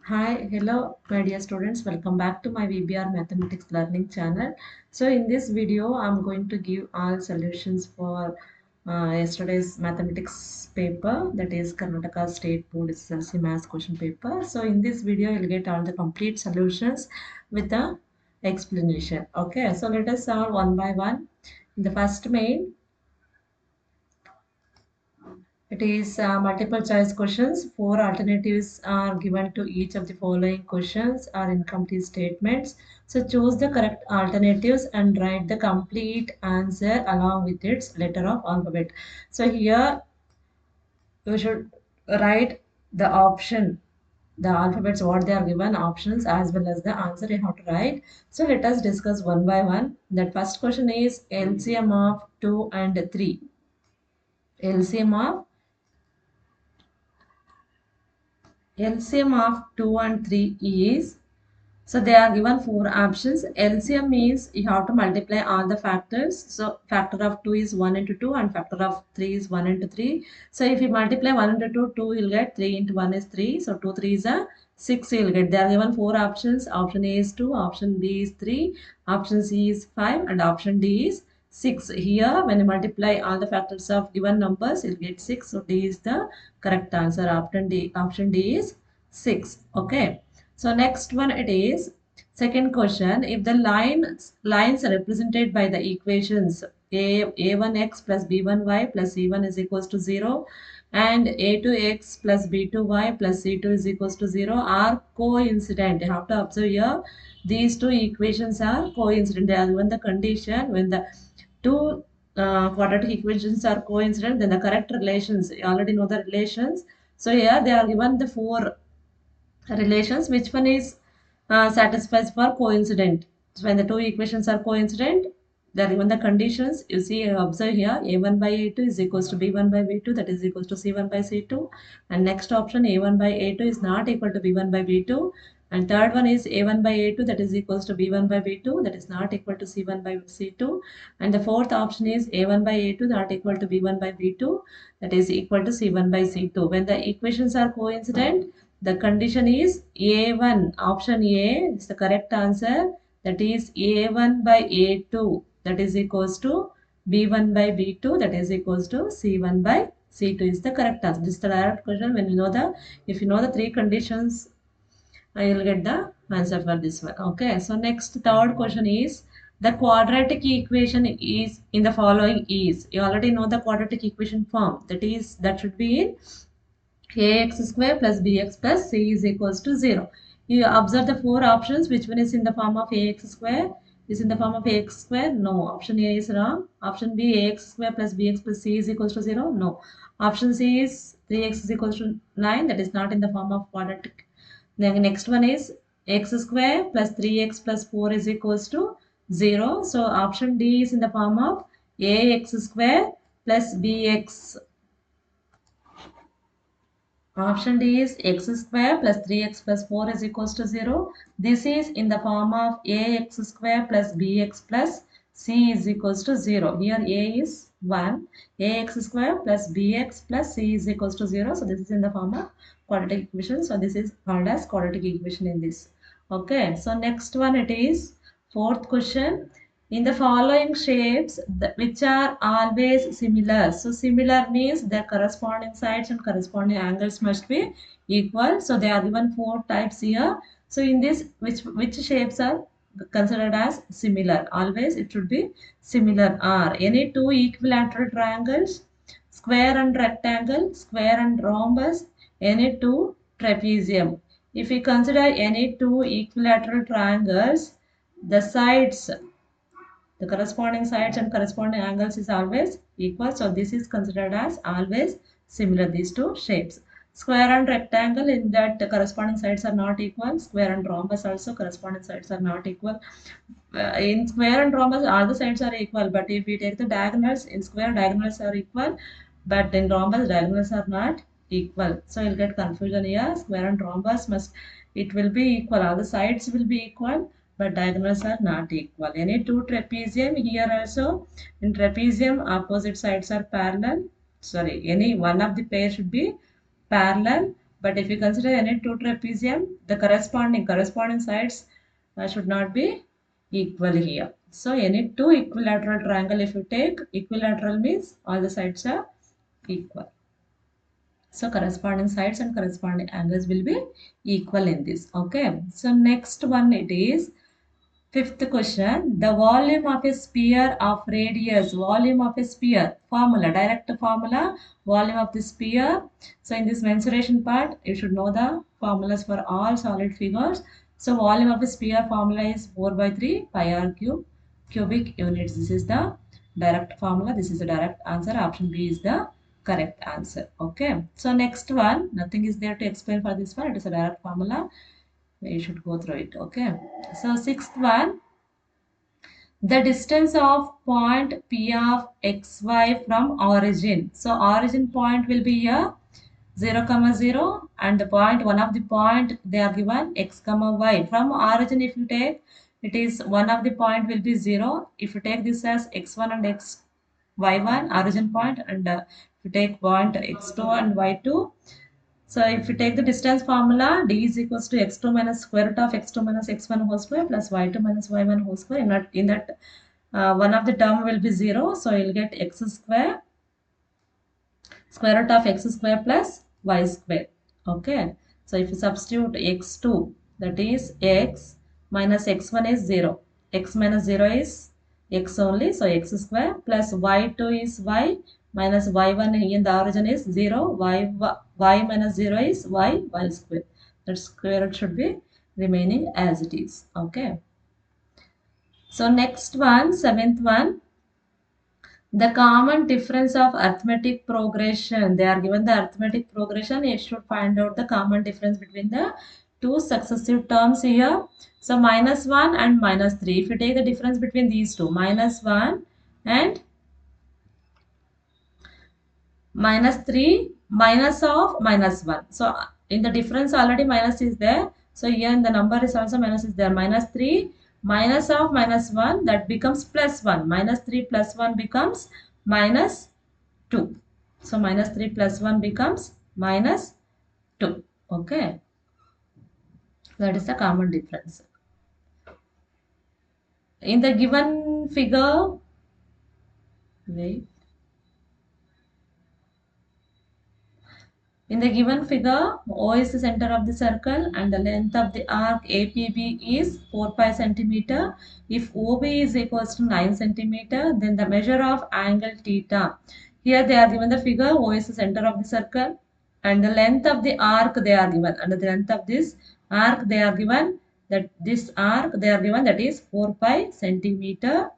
Hi, hello, my dear students. Welcome back to my VBR Mathematics Learning channel. So, in this video, I'm going to give all solutions for yesterday's mathematics paper, that is Karnataka State Board SSLC Maths question paper. So, in this video, you'll get all the complete solutions with the explanation. Okay, so let us solve one by one. In the first main, it is multiple choice questions. Four alternatives are given to each of the following questions or incomplete statements. So choose the correct alternatives and write the complete answer along with its letter of alphabet. So here you should write the option, the alphabets, what they are given, options as well as the answer you have to write. So let us discuss one by one. That first question is LCM of 2 and 3. LCM of LCM of 2 and 3 is, so they are given four options. LCM means you have to multiply all the factors. So factor of 2 is 1 into 2 and factor of 3 is 1 into 3. So if you multiply 1 into 2, 2 you'll get, 3 into 1 is 3. So 2 3 is a 6 you'll get. They are given four options. Option A is 2, option B is 3, option C is 5 and option D is 6. Here when you multiply all the factors of given numbers you'll get 6. So D is the correct answer. Option D is 6. Okay. So next one it is second question. If the lines are represented by the equations a1x plus b1y plus c1 is equals to 0 and a2x plus b2y plus c2 is equals to 0 are coincident. You have to observe here these two equations are coincident. They are given the condition when the two quadratic equations are coincident, then the correct relations, you already know the relations. So here they are given the four relations. Which one is satisfies for coincident? So when the two equations are coincident, they are given the conditions. You see, observe here, a1 by a2 is equals to b1 by b2, that is equals to c1 by c2. And next option, a1 by a2 is not equal to b1 by b2. And third one is a1 by a2, that is equals to b1 by b2, that is not equal to c1 by c2. And the fourth option is a1 by a2 not equal to b1 by b2, that is equal to c1 by c2. When the equations are coincident, the condition is A1. Option A is the correct answer. That is A1 by A2. That is equals to B1 by B2. That is equals to C1 by C2 is the correct answer. This is the direct question. When you know if you know the three conditions, I will get the answer for this one. Okay. So next third question is the quadratic equation is in the following is. You already know the quadratic equation form. That should be in ax square plus bx plus c is equals to 0. You observe the four options. Which one is in the form of ax square? Is in the form of ax square? No. Option A is wrong. Option B, ax square plus bx plus c is equals to 0? No. Option C is 3x is equals to 9. That is not in the form of quadratic. Then the next one is x square plus 3x plus 4 is equals to 0. So option D is in the form of ax square plus bx. Option D is x square plus 3x plus 4 is equals to 0. This is in the form of ax square plus bx plus c is equals to 0. Here a is 1. Ax square plus bx plus c is equals to 0. So this is in the form of quadratic equation. So this is called as quadratic equation in this. Okay. So next one it is fourth question. In the following shapes, which are always similar. So similar means their corresponding sides and corresponding angles must be equal. So they are given four types here. So in this, which shapes are considered as similar? Always it should be similar. Are any two equilateral triangles, square and rectangle, square and rhombus, any two trapezium. If we consider any two equilateral triangles, the sides, the corresponding sides and corresponding angles is always equal. So this is considered as always similar, these two shapes. Square and rectangle, in that the corresponding sides are not equal. Square and rhombus also corresponding sides are not equal. In square and rhombus all the sides are equal, but if we take the diagonals, in square diagonals are equal, but in rhombus diagonals are not equal. So you'll get confusion here. Square and rhombus it will be equal, all the sides will be equal, but diagonals are not equal. Any two trapezium, here also in trapezium opposite sides are parallel. Sorry, any one of the pair should be parallel, But if you consider any two trapezium, the corresponding sides should not be equal here. So any two equilateral triangle, if you take, equilateral means all the sides are equal. So corresponding sides and corresponding angles will be equal in this. Okay. So next one it is fifth question. The volume of a sphere of radius, volume of a sphere, formula, direct formula, volume of the sphere. So in this mensuration part, you should know the formulas for all solid figures. So volume of a sphere formula is 4 by 3 pi r cube cubic units. This is the direct formula. This is the direct answer. Option B is the correct answer. Okay. So next one, nothing is there to explain for this one. It is a direct formula. You should go through it. Okay. So sixth one, the distance of point P of xy from origin. So origin point will be here 0 comma 0 and the point, one of the point they are given x comma y. From origin if you take, it is one of the point will be 0. If you take this as x1 and y1 origin point, and if you take point x2 and y2. So if you take the distance formula, d is equals to x2 minus square root of x2 minus x1 whole square plus y2 minus y1 whole square. In that one of the term will be 0. So you'll get x square, square root of x square plus y square. Okay. So if you substitute x2, that is x minus x1 is 0. X minus 0 is x only. So x square plus y2 is y minus y1 in the origin is 0. Y minus 0 is y square. That square root should be remaining as it is. Okay. So next one, seventh one. The common difference of arithmetic progression. They are given the arithmetic progression. You should find out the common difference between the two successive terms here. So minus 1 and minus 3. If you take the difference between these two, minus 1 and minus 3, minus of minus 1. So in the difference already minus is there. So here in the number is also minus is there. Minus 3, minus of minus 1, that becomes plus 1. Minus 3 plus 1 becomes minus 2. So minus 3 plus 1 becomes minus 2. Okay. That is the common difference. In the given figure, wait. In the given figure, O is the center of the circle and the length of the arc APB is 4 pi centimeter. If OB is equals to 9 centimeter, then the measure of angle theta. Here they are given the figure, O is the center of the circle and the length of the arc they are given. And the length of this arc they are given, that this arc they are given, that is 4 pi centimeter.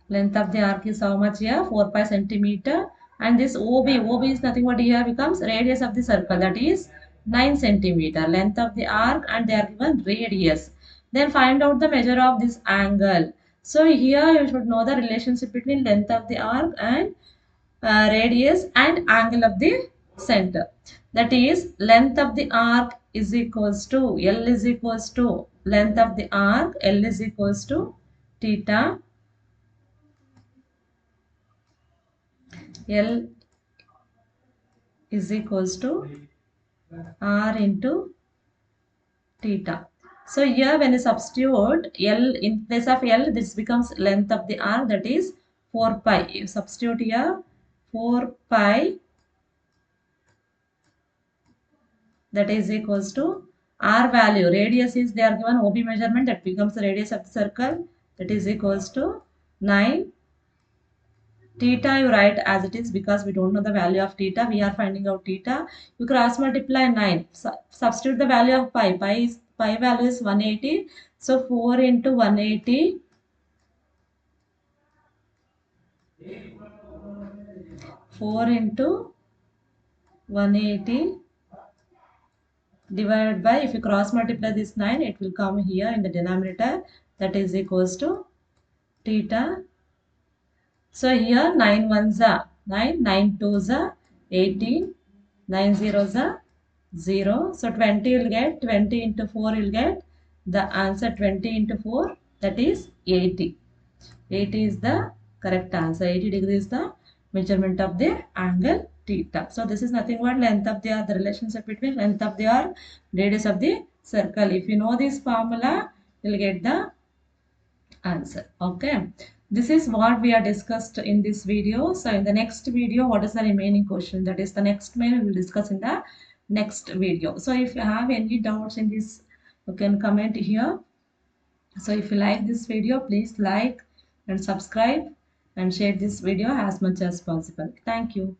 Length of the arc is how much here? 4 pi centimeter. And this OB is nothing but here becomes radius of the circle, that is 9 centimeter. Length of the arc and they are given radius. Then find out the measure of this angle. So here you should know the relationship between length of the arc and radius and angle of the center. That is length of the arc is equals to L is equals to length of the arc, L is equals to theta. L is equals to R into theta. So here when you substitute L in place of L, this becomes length of the arc, that is 4 pi. You substitute here 4 pi, that is equals to R value. Radius is they are given OB measurement, that becomes the radius of the circle, that is equals to 9. Theta you write as it is because we don't know the value of theta. We are finding out theta. You cross multiply 9. Substitute the value of pi. Pi value is 180. So 4 into 180. 4 into 180 divided by, if you cross multiply this 9, it will come here in the denominator, that is equals to theta. So here 9 ones are 9, 9 twos are 18, 9 zeros are 0. So 20 you'll get, 20 into 4 you'll get the answer 20 into 4, that is 80. 80 is the correct answer. 80 degrees is the measurement of the angle theta. So this is nothing but length of the relationship between length of the radius of the circle. If you know this formula, you'll get the answer. Okay, this is what we are discussed in this video. So in the next video, what is the remaining question? That is the next main we will discuss in the next video. So if you have any doubts in this, you can comment here. So if you like this video, please like and subscribe and share this video as much as possible. Thank you.